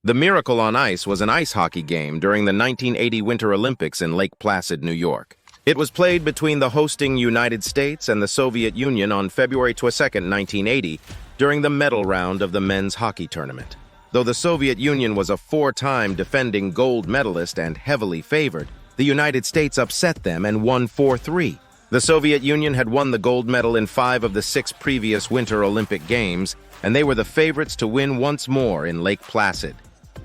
The Miracle on Ice was an ice hockey game during the 1980 Winter Olympics in Lake Placid, New York. It was played between the hosting United States and the Soviet Union on February 22, 1980, during the medal round of the men's hockey tournament. Though the Soviet Union was a four-time defending gold medalist and heavily favored, the United States upset them and won 4-3. The Soviet Union had won the gold medal in 5 of the 6 previous Winter Olympic Games, and they were the favorites to win once more in Lake Placid.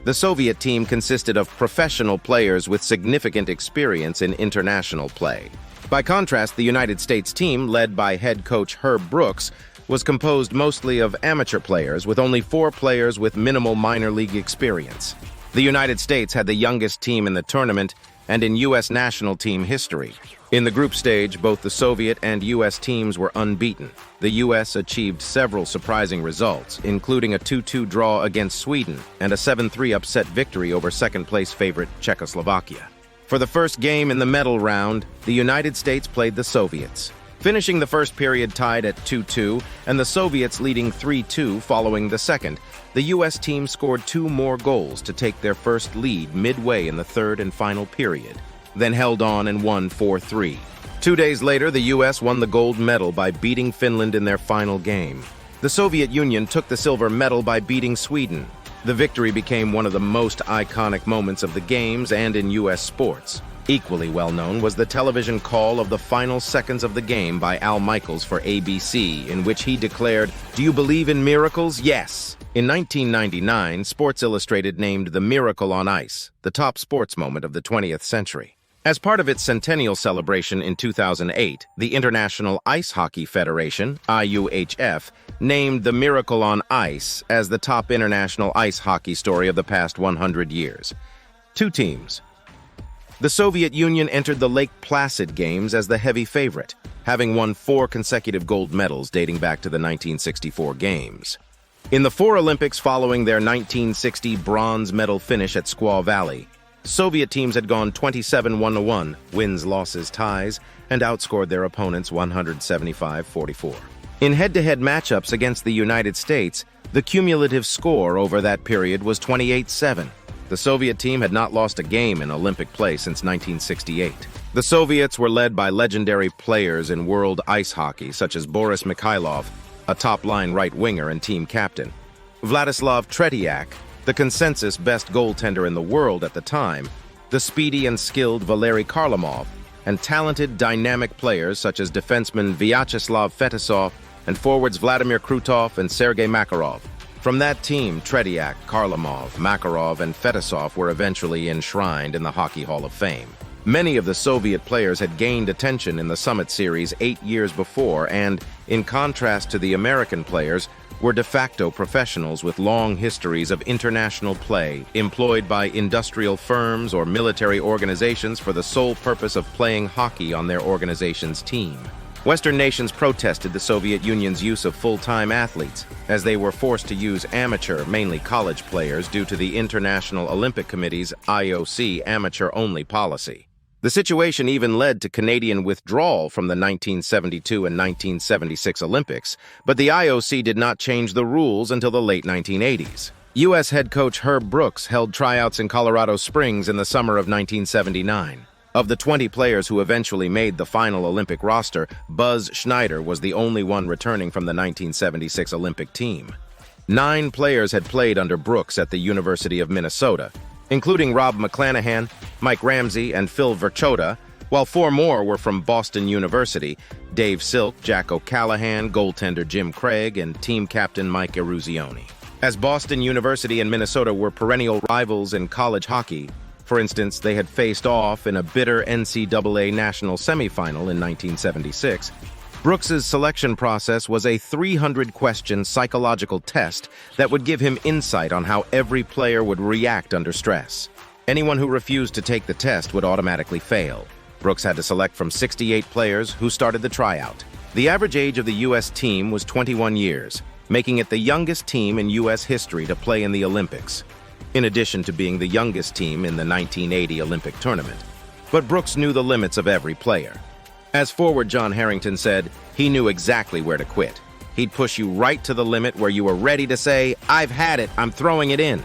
The Soviet team consisted of professional players with significant experience in international play. By contrast, the United States team, led by head coach Herb Brooks, was composed mostly of amateur players, with only 4 players with minimal minor league experience. The United States had the youngest team in the tournament and in U.S. national team history. In the group stage, both the Soviet and U.S. teams were unbeaten. The U.S. achieved several surprising results, including a 2-2 draw against Sweden and a 7-3 upset victory over second-place favorite Czechoslovakia. For the first game in the medal round, the United States played the Soviets, finishing the first period tied at 2-2 and the Soviets leading 3-2 following the second. The U.S. team scored 2 more goals to take their first lead midway in the third and final period, then held on and won 4-3. 2 days later, the U.S. won the gold medal by beating Finland in their final game. The Soviet Union took the silver medal by beating Sweden. The victory became one of the most iconic moments of the Games and in U.S. sports. Equally well-known was the television call of the final seconds of the game by Al Michaels for ABC, in which he declared, "Do you believe in miracles? Yes." In 1999, Sports Illustrated named The Miracle on Ice the top sports moment of the 20th century. As part of its centennial celebration in 2008, the International Ice Hockey Federation, IUHF, named The Miracle on Ice as the top international ice hockey story of the past 100 years. 2 teams. The Soviet Union entered the Lake Placid Games as the heavy favorite, having won 4 consecutive gold medals dating back to the 1964 Games. In the 4 Olympics following their 1960 bronze medal finish at Squaw Valley, Soviet teams had gone 27-1-1, wins, losses, ties, and outscored their opponents 175-44. In head-to-head matchups against the United States, the cumulative score over that period was 28-7. The Soviet team had not lost a game in Olympic play since 1968. The Soviets were led by legendary players in world ice hockey, such as Boris Mikhailov, a top-line right winger and team captain, Vladislav Tretiak, the consensus best goaltender in the world at the time, the speedy and skilled Valery Kharlamov, and talented, dynamic players such as defenseman Vyacheslav Fetisov and forwards Vladimir Krutov and Sergei Makarov. From that team, Tretiak, Kharlamov, Makarov, and Fetisov were eventually enshrined in the Hockey Hall of Fame. Many of the Soviet players had gained attention in the Summit Series 8 years before and, in contrast to the American players, were de facto professionals with long histories of international play, employed by industrial firms or military organizations for the sole purpose of playing hockey on their organization's team. Western nations protested the Soviet Union's use of full-time athletes, as they were forced to use amateur, mainly college players, due to the International Olympic Committee's IOC amateur-only policy. The situation even led to Canadian withdrawal from the 1972 and 1976 Olympics, but the IOC did not change the rules until the late 1980s. U.S. head coach Herb Brooks held tryouts in Colorado Springs in the summer of 1979. Of the 20 players who eventually made the final Olympic roster, Buzz Schneider was the only one returning from the 1976 Olympic team. 9 players had played under Brooks at the University of Minnesota, including Rob McClanahan, Mike Ramsey, and Phil Verchota, while 4 more were from Boston University: Dave Silk, Jack O'Callahan, goaltender Jim Craig, and team captain Mike Eruzione. As Boston University and Minnesota were perennial rivals in college hockey, for instance, they had faced off in a bitter NCAA national semifinal in 1976, Brooks's selection process was a 300-question psychological test that would give him insight on how every player would react under stress. Anyone who refused to take the test would automatically fail. Brooks had to select from 68 players who started the tryout. The average age of the U.S. team was 21 years, making it the youngest team in U.S. history to play in the Olympics, in addition to being the youngest team in the 1980 Olympic tournament. But Brooks knew the limits of every player. As forward John Harrington said, he knew exactly where to quit. He'd push you right to the limit where you were ready to say, "I've had it, I'm throwing it in."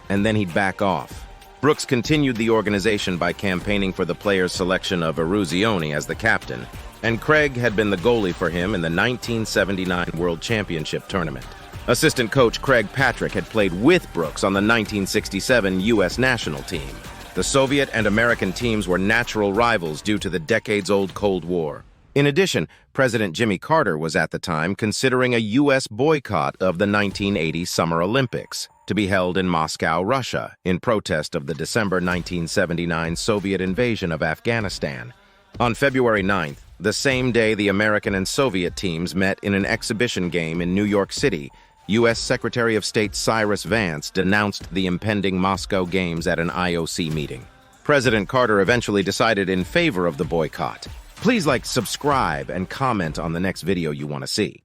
and then he'd back off. Brooks continued the organization by campaigning for the players' selection of Eruzione as the captain, and Craig had been the goalie for him in the 1979 World Championship tournament. Assistant coach Craig Patrick had played with Brooks on the 1967 U.S. national team. The Soviet and American teams were natural rivals due to the decades-old Cold War. In addition, President Jimmy Carter was at the time considering a U.S. boycott of the 1980 Summer Olympics, to be held in Moscow, Russia, in protest of the December 1979 Soviet invasion of Afghanistan. On February 9th, the same day the American and Soviet teams met in an exhibition game in New York City, U.S. Secretary of State Cyrus Vance denounced the impending Moscow Games at an IOC meeting. President Carter eventually decided in favor of the boycott. Please subscribe, and comment on the next video you want to see.